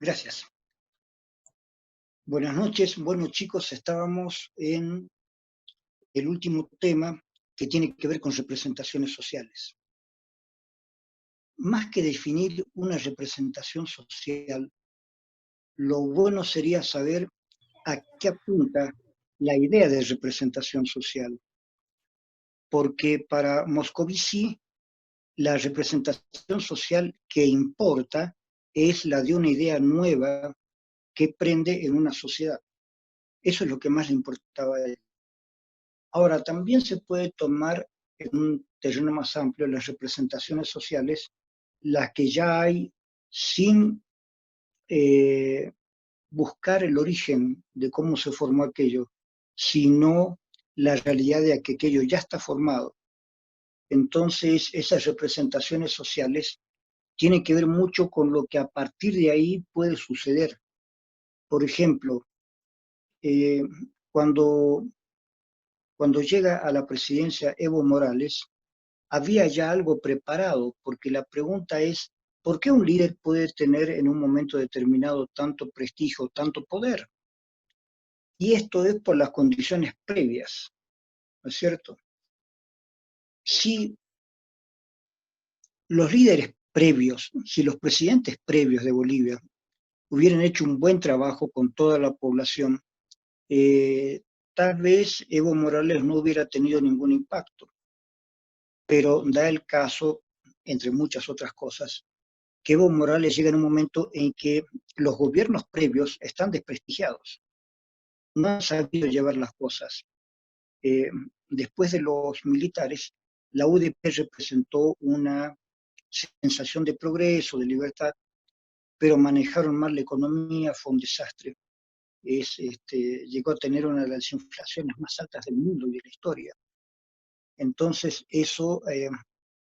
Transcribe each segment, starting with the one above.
Gracias. Buenas noches. Bueno, chicos, estábamos en el último tema que tiene que ver con representaciones sociales. Más que definir una representación social, lo bueno sería saber a qué apunta la idea de representación social, porque para Moscovici la representación social que importa es la de una idea nueva que prende en una sociedad. Eso es lo que más le importaba a él. Ahora, también se puede tomar en un terreno más amplio las representaciones sociales, las que ya hay sin eh, buscar el origen de cómo se formó aquello, sino la realidad de que aquello ya está formado. Entonces, esas representaciones sociales tienen que ver mucho con lo que a partir de ahí puede suceder. Por ejemplo, eh, cuando, cuando llega a la presidencia Evo Morales, había ya algo preparado, porque la pregunta es, ¿por qué un líder puede tener en un momento determinado tanto prestigio, tanto poder? Y esto es por las condiciones previas, ¿no es cierto? Si los líderes previos, si los presidentes previos de Bolivia hubieran hecho un buen trabajo con toda la población, eh, tal vez Evo Morales no hubiera tenido ningún impacto, pero da el caso, entre muchas otras cosas, que Evo Morales llega en un momento en que los gobiernos previos están desprestigiados, no han sabido llevar las cosas. Eh, Después de los militares, la UDP representó una sensación de progreso, de libertad, pero manejaron mal la economía, fue un desastre. Llegó a tener una de las inflaciones más altas del mundo y de la historia. Entonces, eso,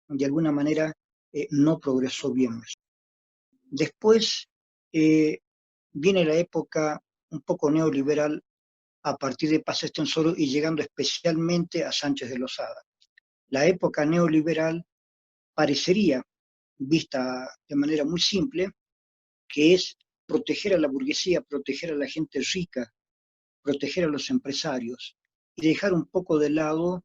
de alguna manera, no progresó bien. Después eh, viene la época un poco neoliberal a partir de Paz Estenssoro y llegando especialmente a Sánchez de Lozada. La época neoliberal parecería, vista de manera muy simple, que es proteger a la burguesía, proteger a la gente rica, proteger a los empresarios y dejar un poco de lado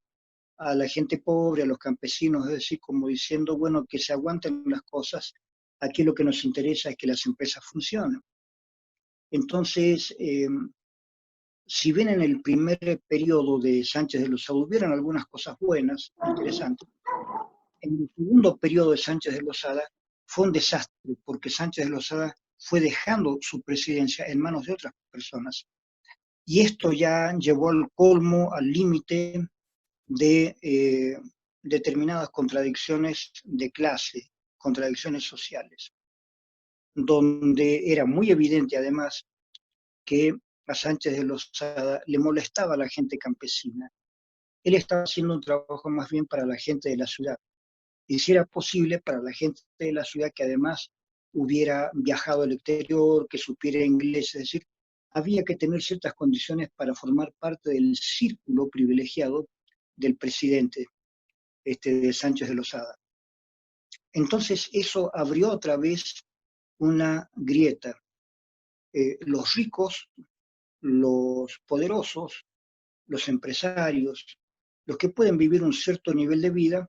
a la gente pobre, a los campesinos, es decir, como diciendo, bueno, que se aguanten las cosas, aquí lo que nos interesa es que las empresas funcionen. Entonces, si bien en el primer periodo de Sánchez de Lozada hubieran algunas cosas buenas, interesantes, en el segundo periodo de Sánchez de Lozada fue un desastre, porque Sánchez de Lozada fue dejando su presidencia en manos de otras personas. Y esto ya llevó al colmo, al límite de determinadas contradicciones de clase, contradicciones sociales, donde era muy evidente además que a Sánchez de Lozada le molestaba a la gente campesina. Él estaba haciendo un trabajo más bien para la gente de la ciudad. Y si era posible para la gente de la ciudad que además hubiera viajado al exterior, que supiera inglés, es decir, había que tener ciertas condiciones para formar parte del círculo privilegiado del presidente de Sánchez de Lozada. Entonces eso abrió otra vez una grieta. Los ricos, los poderosos, los empresarios, los que pueden vivir un cierto nivel de vida,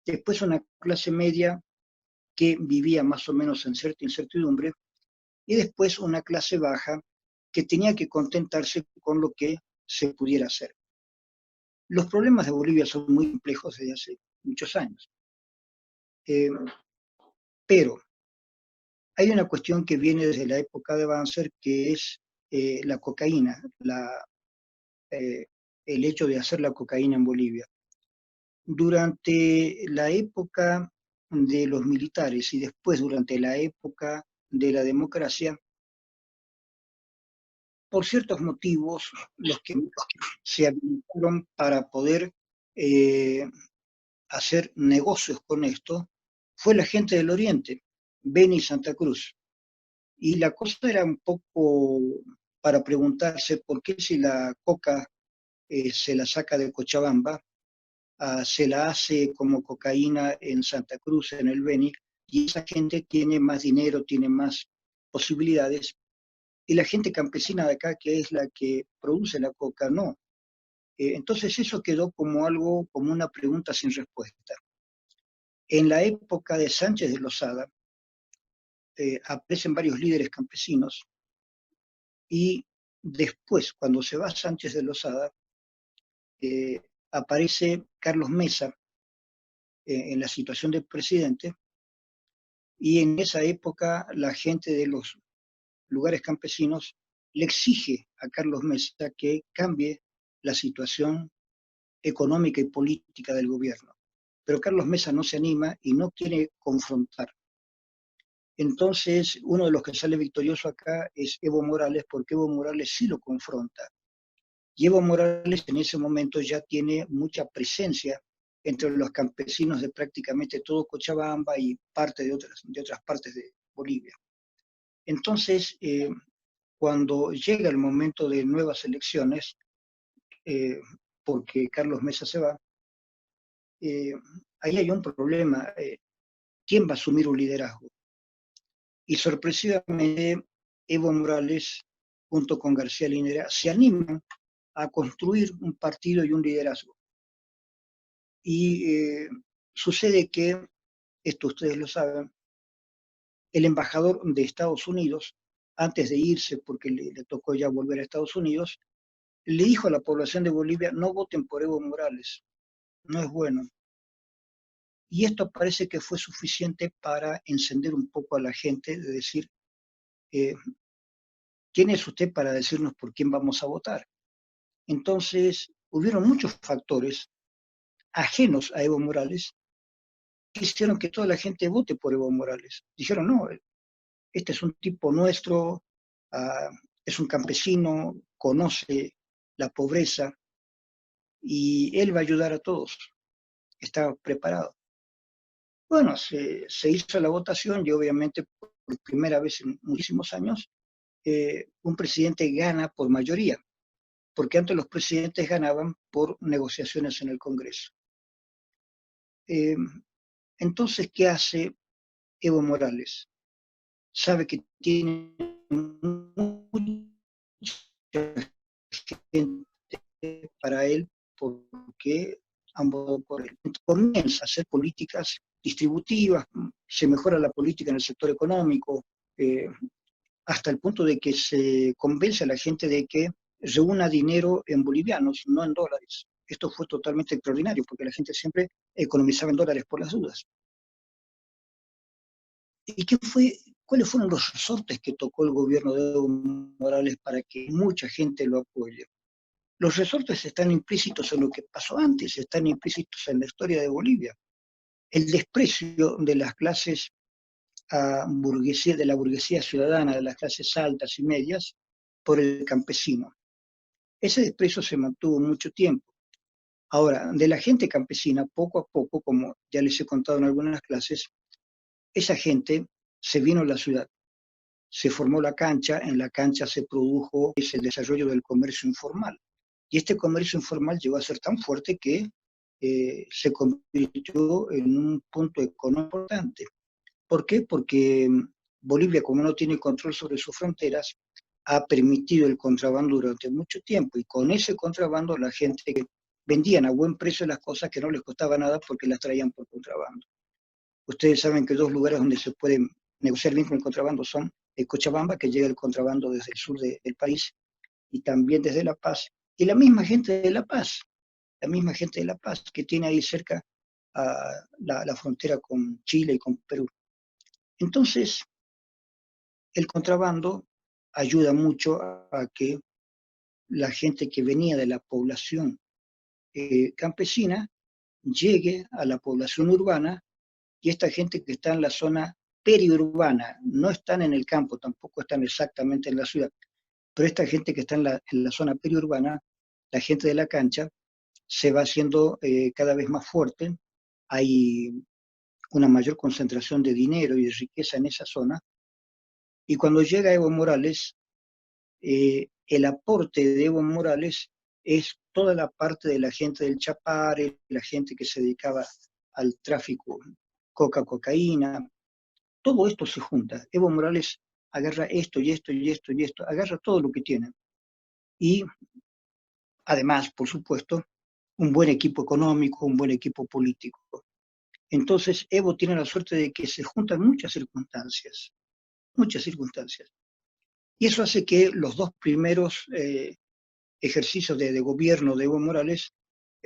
después una clase media que vivía más o menos en cierta incertidumbre, y después una clase baja que tenía que contentarse con lo que se pudiera hacer. Los problemas de Bolivia son muy complejos desde hace muchos años, eh, pero hay una cuestión que viene desde la época de Banzer, que es la cocaína, eh, el hecho de hacer la cocaína en Bolivia. Durante la época de los militares y después durante la época de la democracia, por ciertos motivos, los que se habilitaron para poder eh, hacer negocios con esto fue la gente del Oriente, Beni y Santa Cruz. Y la cosa era un poco para preguntarse por qué si la coca se la saca de Cochabamba, se la hace como cocaína en Santa Cruz, en el Beni, y esa gente tiene más dinero, tiene más posibilidades, y la gente campesina de acá, que es la que produce la coca, no. Entonces eso quedó como algo, como una pregunta sin respuesta. En la época de Sánchez de Lozada, aparecen varios líderes campesinos, y después, cuando se va Sánchez de Lozada, aparece Carlos Mesa en la situación de presidente, y en esa época la gente de los lugares campesinos le exige a Carlos Mesa que cambie la situación económica y política del gobierno. Pero Carlos Mesa no se anima y no quiere confrontar. Entonces, uno de los que sale victorioso acá es Evo Morales, porque Evo Morales sí lo confronta. Y Evo Morales en ese momento ya tiene mucha presencia entre los campesinos de prácticamente todo Cochabamba y parte de otras partes de Bolivia. Entonces, cuando llega el momento de nuevas elecciones, porque Carlos Mesa se va, ahí hay un problema. ¿Quién va a asumir un liderazgo? Y sorpresivamente, Evo Morales, junto con García Linera, se animan a construir un partido y un liderazgo. Y sucede que, esto ustedes lo saben, el embajador de Estados Unidos, antes de irse, porque le tocó ya volver a Estados Unidos, le dijo a la población de Bolivia: no voten por Evo Morales, no es bueno. Y esto parece que fue suficiente para encender un poco a la gente, de decir, eh, ¿quién es usted para decirnos por quién vamos a votar? Entonces, hubieron muchos factores ajenos a Evo Morales que hicieron que toda la gente vote por Evo Morales. Dijeron: no, este es un tipo nuestro, es un campesino, conoce la pobreza y él va a ayudar a todos, está preparado. Bueno, se hizo la votación y obviamente por primera vez en muchísimos años, un presidente gana por mayoría, porque antes los presidentes ganaban por negociaciones en el Congreso. Eh, entonces, ¿qué hace Evo Morales? Sabe que tiene mucha gente para él porque han votado por él. Entonces, comienza a hacer políticas distributivas, se mejora la política en el sector económico, hasta el punto de que se convence a la gente de que reúna dinero en bolivianos, no en dólares. Esto fue totalmente extraordinario, porque la gente siempre economizaba en dólares por las dudas. ¿Y cuáles fueron los resortes que tocó el gobierno de Evo Morales para que mucha gente lo apoye? Los resortes están implícitos en lo que pasó antes, están implícitos en la historia de Bolivia. El desprecio de las clases de la burguesía ciudadana, de las clases altas y medias, por el campesino. Ese desprecio se mantuvo mucho tiempo. Ahora, de la gente campesina, poco a poco, como ya les he contado en algunas clases, esa gente se vino a la ciudad. Se formó la cancha, en la cancha se produjo el desarrollo del comercio informal. Y este comercio informal llegó a ser tan fuerte que se convirtió en un punto económico importante. ¿Por qué? Porque Bolivia, como no tiene control sobre sus fronteras, ha permitido el contrabando durante mucho tiempo, y con ese contrabando la gente vendían a buen precio las cosas que no les costaba nada porque las traían por contrabando. Ustedes saben que dos lugares donde se puede negociar bien con el contrabando son Cochabamba, que llega el contrabando desde el sur del país, y también desde La Paz, y la misma gente de La Paz, que tiene ahí cerca la frontera con Chile y con Perú. Entonces, el contrabando ayuda mucho a que la gente que venía de la población campesina llegue a la población urbana, y esta gente que está en la zona periurbana, no están en el campo, tampoco están exactamente en la ciudad, pero esta gente que está en la zona periurbana, la gente de la cancha, se va haciendo cada vez más fuerte, hay una mayor concentración de dinero y de riqueza en esa zona, y cuando llega Evo Morales, el aporte de Evo Morales es toda la parte de la gente del Chapare, la gente que se dedicaba al tráfico cocaína, todo esto se junta. Evo Morales agarra esto y esto y esto y esto, agarra todo lo que tienen. Y además, por supuesto, un buen equipo económico, un buen equipo político. Entonces, Evo tiene la suerte de que se juntan muchas circunstancias. Y eso hace que los dos primeros ejercicios de gobierno de Evo Morales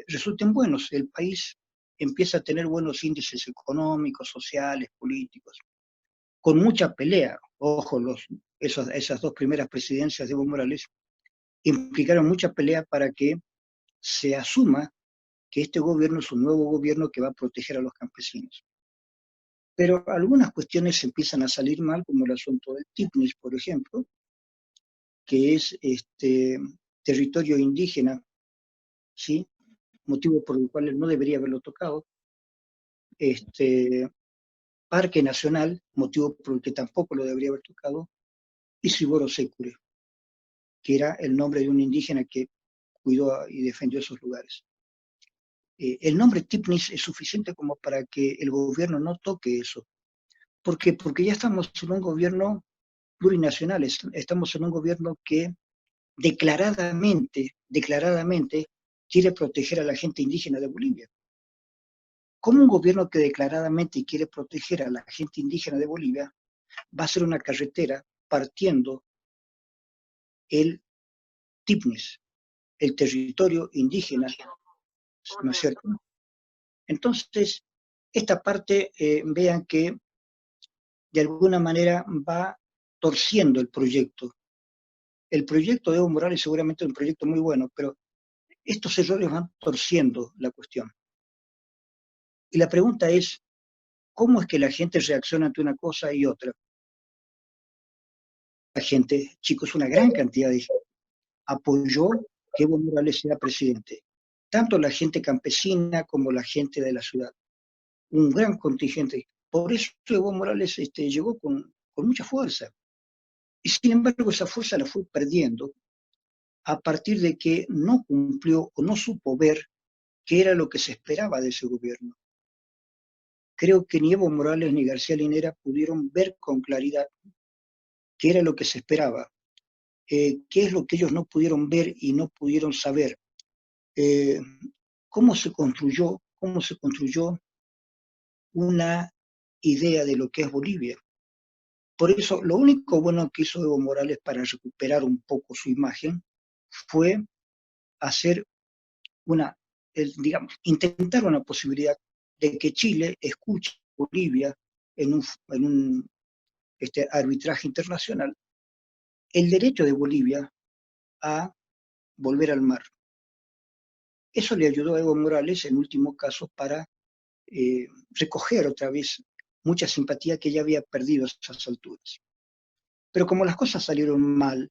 resulten buenos. El país empieza a tener buenos índices económicos, sociales, políticos, con mucha pelea. Ojo, esas dos primeras presidencias de Evo Morales implicaron mucha pelea para que se asuma que este gobierno es un nuevo gobierno que va a proteger a los campesinos. Pero algunas cuestiones empiezan a salir mal, como el asunto del TIPNIS, por ejemplo, que es territorio indígena, ¿sí? Motivo por el cual no debería haberlo tocado. Parque Nacional, motivo por el que tampoco lo debería haber tocado, y Siboro Secure, que era el nombre de un indígena que cuidó y defendió esos lugares. El nombre TIPNIS es suficiente como para que el gobierno no toque eso. ¿Por qué? Porque ya estamos en un gobierno plurinacional, estamos en un gobierno que declaradamente quiere proteger a la gente indígena de Bolivia. ¿Cómo un gobierno que declaradamente quiere proteger a la gente indígena de Bolivia va a hacer una carretera partiendo el TIPNIS, el territorio indígena, ¿no es cierto? Entonces, esta parte, vean que de alguna manera va torciendo el proyecto. El proyecto de Evo Morales seguramente es un proyecto muy bueno, pero estos errores van torciendo la cuestión. Y la pregunta es, ¿cómo es que la gente reacciona ante una cosa y otra? La gente, chicos, una gran cantidad de gente apoyó que Evo Morales sea presidente. Tanto la gente campesina como la gente de la ciudad. Un gran contingente. Por eso Evo Morales llegó con mucha fuerza. Y sin embargo esa fuerza la fue perdiendo a partir de que no cumplió o no supo ver qué era lo que se esperaba de ese gobierno. Creo que ni Evo Morales ni García Linera pudieron ver con claridad qué era lo que se esperaba, qué es lo que ellos no pudieron ver y no pudieron saber, eh, cómo se construyó una idea de lo que es Bolivia. Por eso, lo único bueno que hizo Evo Morales para recuperar un poco su imagen fue hacer intentar una posibilidad de que Chile escuche a Bolivia en un arbitraje internacional el derecho de Bolivia a volver al mar. Eso le ayudó a Evo Morales, en último caso, para recoger otra vez mucha simpatía que ya había perdido a esas alturas. Pero como las cosas salieron mal,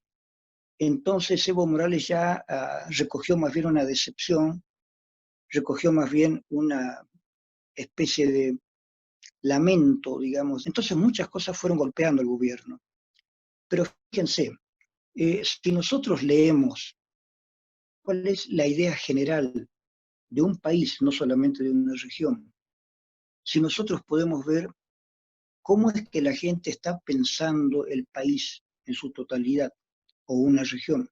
entonces Evo Morales ya recogió más bien una decepción, recogió más bien una especie de lamento, digamos. Entonces muchas cosas fueron golpeando al gobierno. Pero fíjense, si nosotros leemos cuál es la idea general de un país, no solamente de una región, si nosotros podemos ver cómo es que la gente está pensando el país en su totalidad o una región.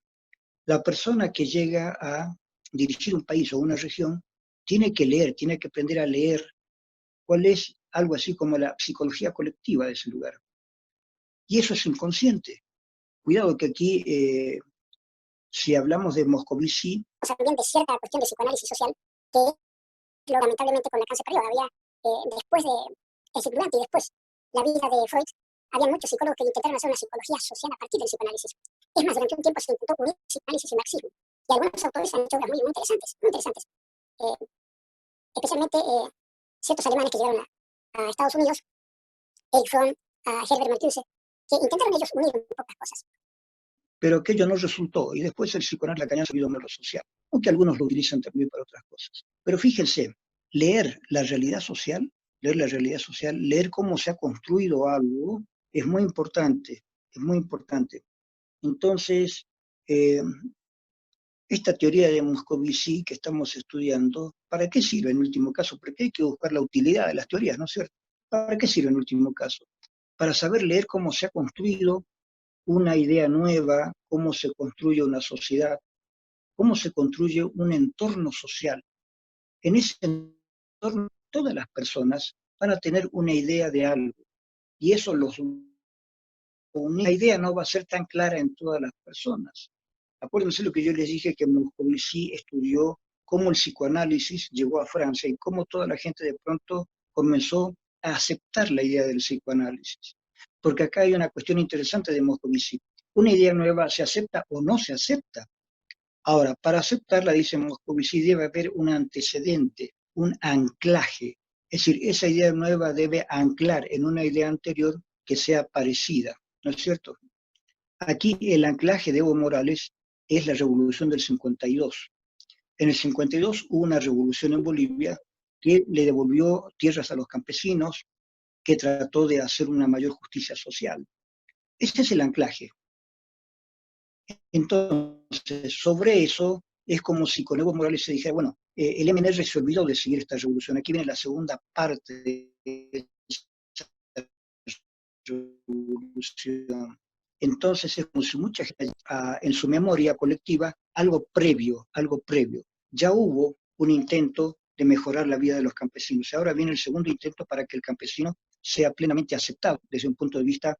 La persona que llega a dirigir un país o una región tiene que leer, tiene que aprender a leer cuál es algo así como la psicología colectiva de ese lugar. Y eso es inconsciente. Cuidado que aquí, si hablamos de Moscovici... O sea, también de cierta cuestión de psicoanálisis social, que lamentablemente con el alcance periodo había, después de el circulante y después la vida de Freud, había muchos psicólogos que intentaron hacer una psicología social a partir del psicoanálisis. Es más, durante un tiempo se intentó unir psicoanálisis y marxismo. Y algunos autores han hecho obras muy interesantes, muy interesantes. Especialmente ciertos alemanes que llegaron a Estados Unidos, Erich Fromm, a Herbert Marcuse, que intentaron ellos unir un pocas cosas. Pero aquello no resultó, y después el psicoanálisis lacaniano ha habido lo social, aunque algunos lo utilizan también para otras cosas. Pero fíjense, leer la realidad social, leer cómo se ha construido algo, es muy importante, es muy importante. Entonces, esta teoría de Moscovici que estamos estudiando, ¿para qué sirve en último caso? Porque hay que buscar la utilidad de las teorías, ¿no es cierto? ¿Para qué sirve en último caso? Para saber leer cómo se ha construido una idea nueva, cómo se construye una sociedad, cómo se construye un entorno social. En ese entorno, todas las personas van a tener una idea de algo, y eso los une. La idea no va a ser tan clara en todas las personas. Acuérdense lo que yo les dije, que Moscovici estudió cómo el psicoanálisis llegó a Francia y cómo toda la gente de pronto comenzó a aceptar la idea del psicoanálisis. Porque acá hay una cuestión interesante de Moscovici. Una idea nueva se acepta o no se acepta. Ahora, para aceptarla, dice Moscovici, debe haber un antecedente, un anclaje. Es decir, esa idea nueva debe anclar en una idea anterior que sea parecida, ¿no es cierto? Aquí el anclaje de Evo Morales es la revolución del 52. En el 52 hubo una revolución en Bolivia que le devolvió tierras a los campesinos, que trató de hacer una mayor justicia social. Ese es el anclaje. Entonces, sobre eso, es como si con Evo Morales se dijera, bueno, el MNR se olvidó de seguir esta revolución. Aquí viene la segunda parte de esta revolución. Entonces, es como si mucha gente, en su memoria colectiva, algo previo. Ya hubo un intento de mejorar la vida de los campesinos. Ahora viene el segundo intento para que el campesino sea plenamente aceptado desde un punto de vista,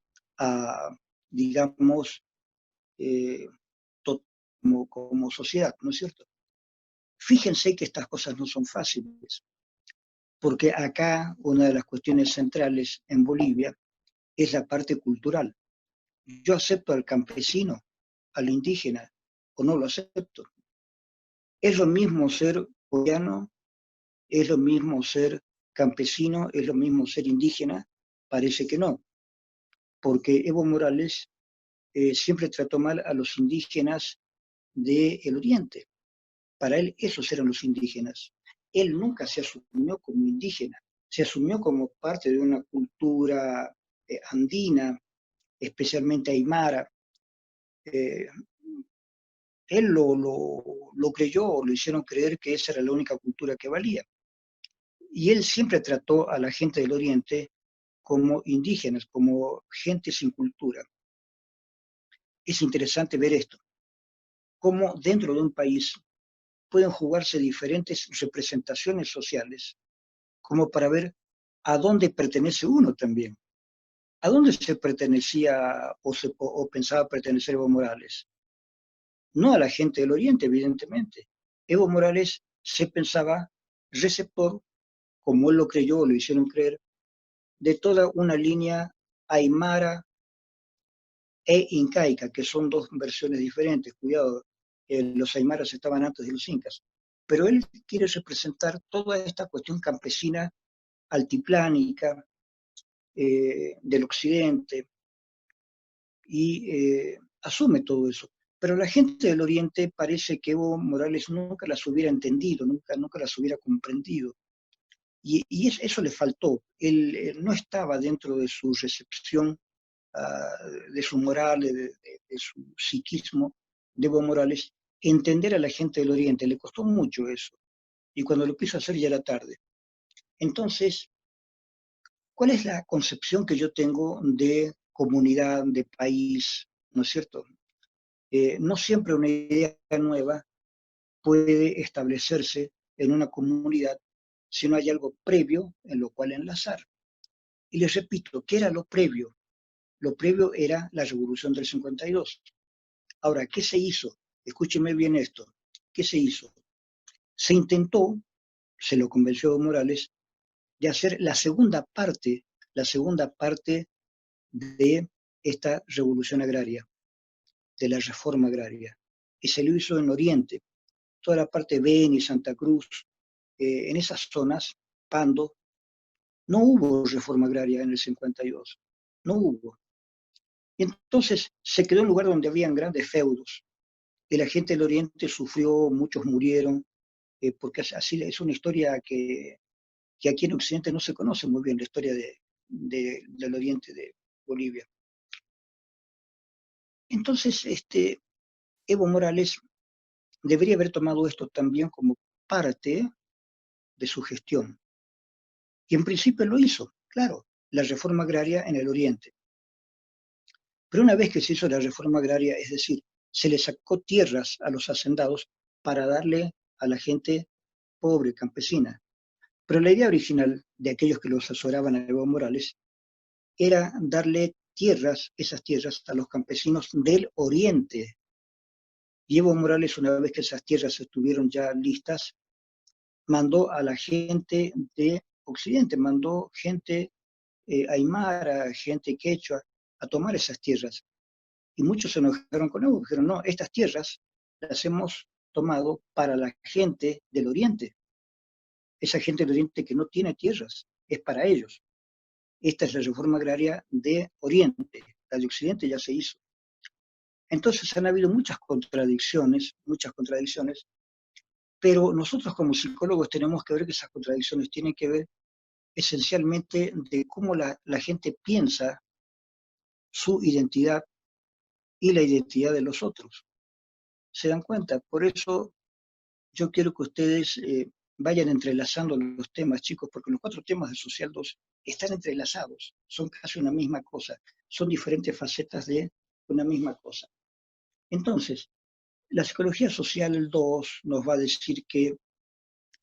digamos, eh, como sociedad, ¿no es cierto? Fíjense que estas cosas no son fáciles, porque acá una de las cuestiones centrales en Bolivia es la parte cultural. Yo acepto al campesino, al indígena, o no lo acepto. Es lo mismo ser boliviano, es lo mismo ser campesino, es lo mismo ser indígena, parece que no, porque Evo Morales siempre trató mal a los indígenas del Oriente. Para él esos eran los indígenas. Él nunca se asumió como indígena, se asumió como parte de una cultura andina, especialmente aymara. Eh, Él lo creyó, lo hicieron creer que esa era la única cultura que valía. Y él siempre trató a la gente del Oriente como indígenas, como gente sin cultura. Es interesante ver esto, cómo dentro de un país pueden jugarse diferentes representaciones sociales, como para ver a dónde pertenece uno también. ¿A dónde se pertenecía o pensaba pertenecer Evo Morales? No a la gente del Oriente, evidentemente. Evo Morales se pensaba receptor, como él lo creyó o lo hicieron creer, de toda una línea aymara e incaica, que son dos versiones diferentes. Cuidado, los aymaras estaban antes de los incas. Pero él quiere representar toda esta cuestión campesina altiplánica del occidente, y asume todo eso. Pero la gente del Oriente parece que Evo Morales nunca las hubiera entendido, nunca las hubiera comprendido. Eso le faltó. Él no estaba dentro de su recepción, de su moral, de su psiquismo de Evo Morales, entender a la gente del Oriente. Le costó mucho eso. Y cuando lo quiso hacer ya era tarde. Entonces, ¿cuál es la concepción que yo tengo de comunidad, de país? ¿No es cierto? No siempre una idea nueva puede establecerse en una comunidad si no hay algo previo en lo cual enlazar. Y les repito, ¿qué era lo previo? Lo previo era la Revolución del 52. Ahora, ¿qué se hizo? Escúcheme bien esto. ¿Qué se hizo? Se intentó, se lo convenció Morales, de hacer la segunda parte de esta revolución agraria, de la reforma agraria. Y se lo hizo en Oriente, toda la parte de Beni, Santa Cruz, en esas zonas, Pando, no hubo reforma agraria en el 52, no hubo. Y entonces se quedó en un lugar donde habían grandes feudos, y la gente del Oriente sufrió, muchos murieron, porque así es una historia que aquí en Occidente no se conoce muy bien, la historia del Oriente de Bolivia. Entonces, Evo Morales debería haber tomado esto también como parte de su gestión. Y en principio lo hizo, claro, la reforma agraria en el Oriente. Pero una vez que se hizo la reforma agraria, es decir, se le sacó tierras a los hacendados para darle a la gente pobre, campesina. Pero la idea original de aquellos que los asesoraban a Evo Morales era darle tierras, esas tierras, a los campesinos del oriente. Y Evo Morales, una vez que esas tierras estuvieron ya listas, mandó a la gente de Occidente, mandó gente aymara, gente quechua, a tomar esas tierras. Y muchos se enojaron con Evo, dijeron, no, estas tierras las hemos tomado para la gente del oriente. Esa gente del oriente que no tiene tierras, es para ellos. Esta es la reforma agraria de Oriente, la de Occidente ya se hizo. Entonces han habido muchas contradicciones, pero nosotros como psicólogos tenemos que ver que esas contradicciones tienen que ver esencialmente de cómo la gente piensa su identidad y la identidad de los otros. ¿Se dan cuenta? Por eso yo quiero que ustedes vayan entrelazando los temas, chicos, porque los 4 temas de Social 2 están entrelazados, son casi una misma cosa, son diferentes facetas de una misma cosa. Entonces, la psicología social 2 nos va a decir que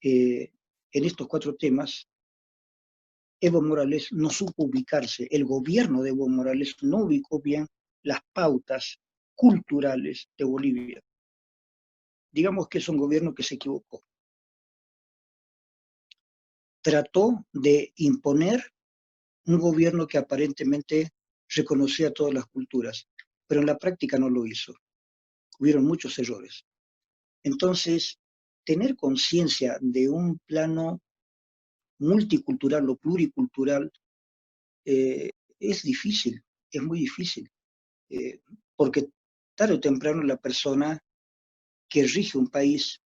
en estos 4 temas, Evo Morales no supo ubicarse, el gobierno de Evo Morales no ubicó bien las pautas culturales de Bolivia. Digamos que es un gobierno que se equivocó. Trató de imponer un gobierno que aparentemente reconocía todas las culturas, pero en la práctica no lo hizo. Hubieron muchos errores. Entonces, tener conciencia de un plano multicultural o pluricultural es difícil, es muy difícil, porque tarde o temprano la persona que rige un país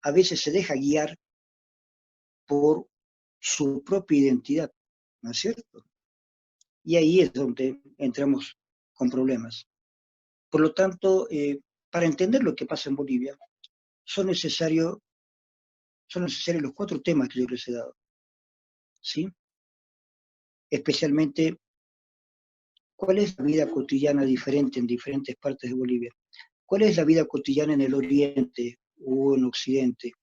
a veces se deja guiar por su propia identidad, ¿no es cierto? Y ahí es donde entramos con problemas. Por lo tanto, para entender lo que pasa en Bolivia, son necesarios los 4 temas que yo les he dado, ¿sí? Especialmente, ¿cuál es la vida cotidiana diferente en diferentes partes de Bolivia? ¿Cuál es la vida cotidiana en el oriente o en occidente?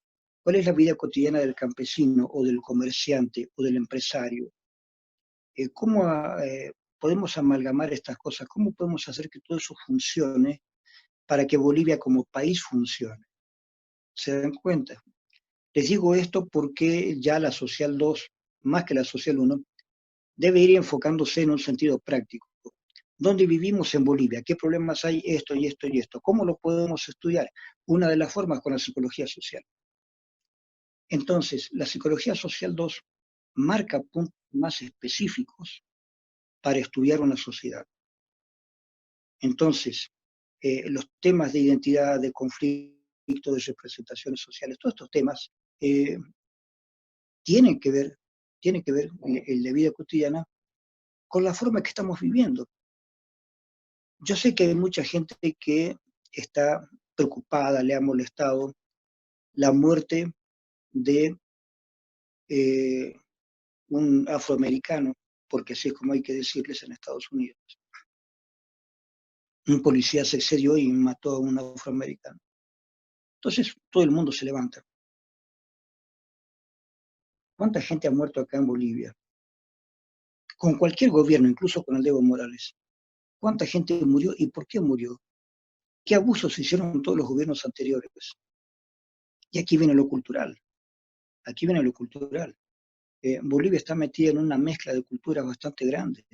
¿Cuál es la vida cotidiana del campesino o del comerciante o del empresario? ¿Cómo podemos amalgamar estas cosas? ¿Cómo podemos hacer que todo eso funcione para que Bolivia como país funcione? ¿Se dan cuenta? Les digo esto porque ya la Social 2, más que la Social 1, debe ir enfocándose en un sentido práctico. ¿Dónde vivimos en Bolivia? ¿Qué problemas hay? Esto y esto y esto. ¿Cómo lo podemos estudiar? Una de las formas con la psicología social. Entonces, la psicología social 2 marca puntos más específicos para estudiar una sociedad. Entonces, los temas de identidad, de conflicto, de representaciones sociales, todos estos temas tienen que ver, el de vida cotidiana con la forma que estamos viviendo. Yo sé que hay mucha gente que está preocupada, le ha molestado la muerte de eh, un afroamericano, porque así es como hay que decirles en Estados Unidos. Un policía se excedió y mató a un afroamericano. Entonces todo el mundo se levanta. ¿Cuánta gente ha muerto acá en Bolivia? Con cualquier gobierno, incluso con el de Evo Morales. ¿Cuánta gente murió y por qué murió? ¿Qué abusos se hicieron todos los gobiernos anteriores? Y aquí viene lo cultural. Aquí viene lo cultural. Bolivia está metida en una mezcla de culturas bastante grande,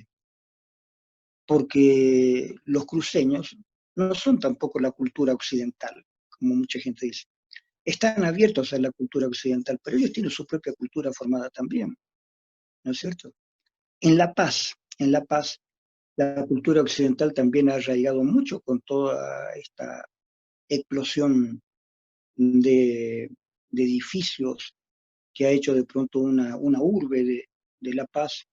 porque los cruceños no son tampoco la cultura occidental, como mucha gente dice. Están abiertos a la cultura occidental, pero ellos tienen su propia cultura formada también, ¿no es cierto? En La Paz, la cultura occidental también ha arraigado mucho con toda esta explosión de edificios que ha hecho de pronto una urbe de La Paz.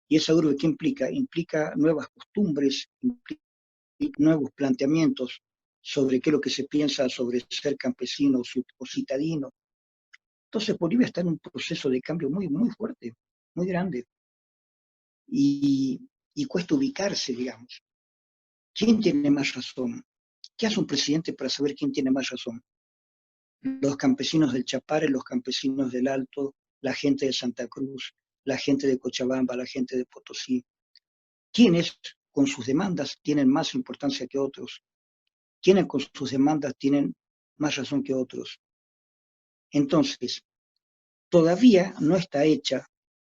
¿Y esa urbe qué implica? Implica nuevas costumbres, implica nuevos planteamientos sobre qué es lo que se piensa sobre ser campesino o citadino. Entonces Bolivia está en un proceso de cambio muy, muy fuerte, muy grande. Y y cuesta ubicarse, digamos. ¿Quién tiene más razón? ¿Qué hace un presidente para saber quién tiene más razón? Los campesinos del Chapare, los campesinos del Alto, la gente de Santa Cruz, la gente de Cochabamba, la gente de Potosí. ¿Quiénes con sus demandas tienen más importancia que otros? ¿Quiénes con sus demandas tienen más razón que otros? Entonces, todavía no está hecha,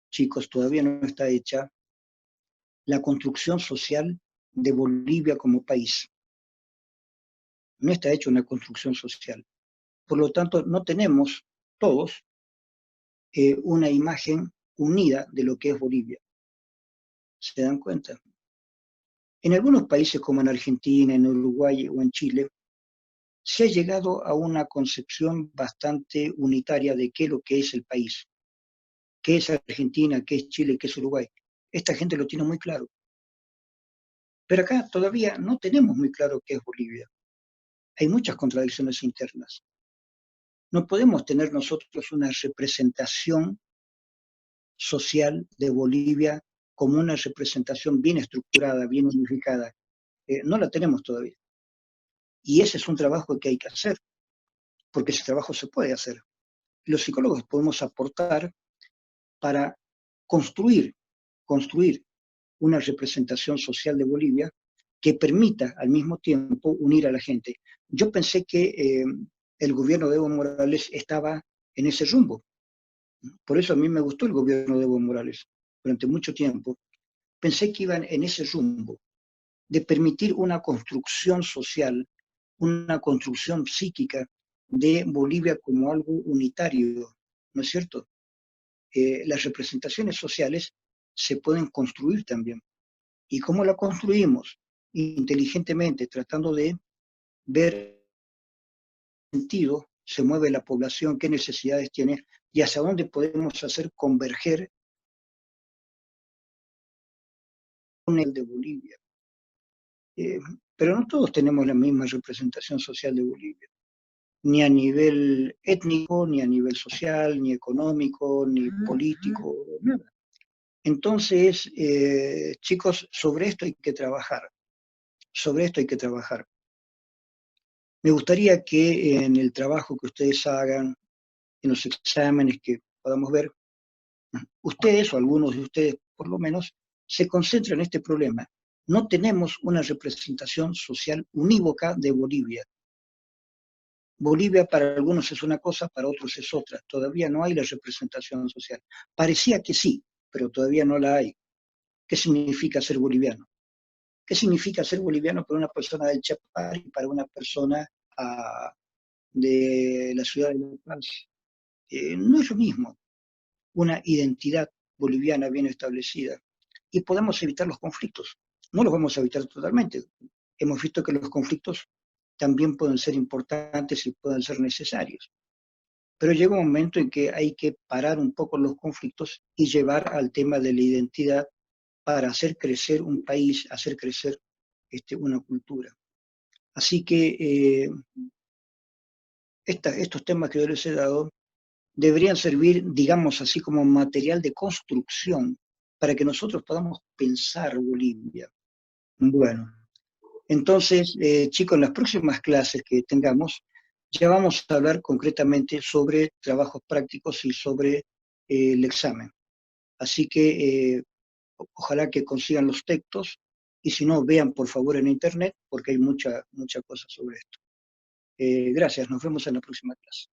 chicos, todavía no está hecha la construcción social de Bolivia como país. No está hecha una construcción social. Por lo tanto, no tenemos todos una imagen unida de lo que es Bolivia. ¿Se dan cuenta? En algunos países como en Argentina, en Uruguay o en Chile, se ha llegado a una concepción bastante unitaria de qué es lo que es el país, qué es Argentina, qué es Chile, qué es Uruguay. Esta gente lo tiene muy claro. Pero acá todavía no tenemos muy claro qué es Bolivia. Hay muchas contradicciones internas. No podemos tener nosotros una representación social de Bolivia como una representación bien estructurada, bien unificada. No la tenemos todavía. Y ese es un trabajo que hay que hacer, porque ese trabajo se puede hacer. Los psicólogos podemos aportar para construir una representación social de Bolivia que permita al mismo tiempo unir a la gente. Yo pensé que el gobierno de Evo Morales estaba en ese rumbo. Por eso a mí me gustó el gobierno de Evo Morales durante mucho tiempo. Pensé que iban en ese rumbo, de permitir una construcción social, una construcción psíquica de Bolivia como algo unitario, ¿no es cierto? Las representaciones sociales se pueden construir también. ¿Y cómo la construimos? Inteligentemente, tratando de ver qué sentido se mueve la población, qué necesidades tiene y hacia dónde podemos hacer converger con el de Bolivia. Pero no todos tenemos la misma representación social de Bolivia, ni a nivel étnico, ni a nivel social, ni económico, ni político, nada. Entonces, chicos, sobre esto hay que trabajar, sobre esto hay que trabajar. Me gustaría que en el trabajo que ustedes hagan, en los exámenes que podamos ver, ustedes o algunos de ustedes por lo menos se concentren en este problema. No tenemos una representación social unívoca de Bolivia. Bolivia para algunos es una cosa, para otros es otra. Todavía no hay la representación social. Parecía que sí, pero todavía no la hay. ¿Qué significa ser boliviano? ¿Qué significa ser boliviano para una persona del Chapar y para una persona de la ciudad de La Paz? No es lo mismo una identidad boliviana bien establecida y podemos evitar los conflictos. No los vamos a evitar totalmente. Hemos visto que los conflictos también pueden ser importantes y pueden ser necesarios. Pero llega un momento en que hay que parar un poco los conflictos y llevar al tema de la identidad para hacer crecer un país, hacer crecer una cultura. Así que estos temas que yo les he dado deberían servir, digamos así, como material de construcción para que nosotros podamos pensar Bolivia. Bueno, entonces, chicos, en las próximas clases que tengamos, ya vamos a hablar concretamente sobre trabajos prácticos y sobre el examen. Así que ojalá que consigan los textos y si no, vean por favor en internet porque hay mucha cosa sobre esto. Gracias, nos vemos en la próxima clase.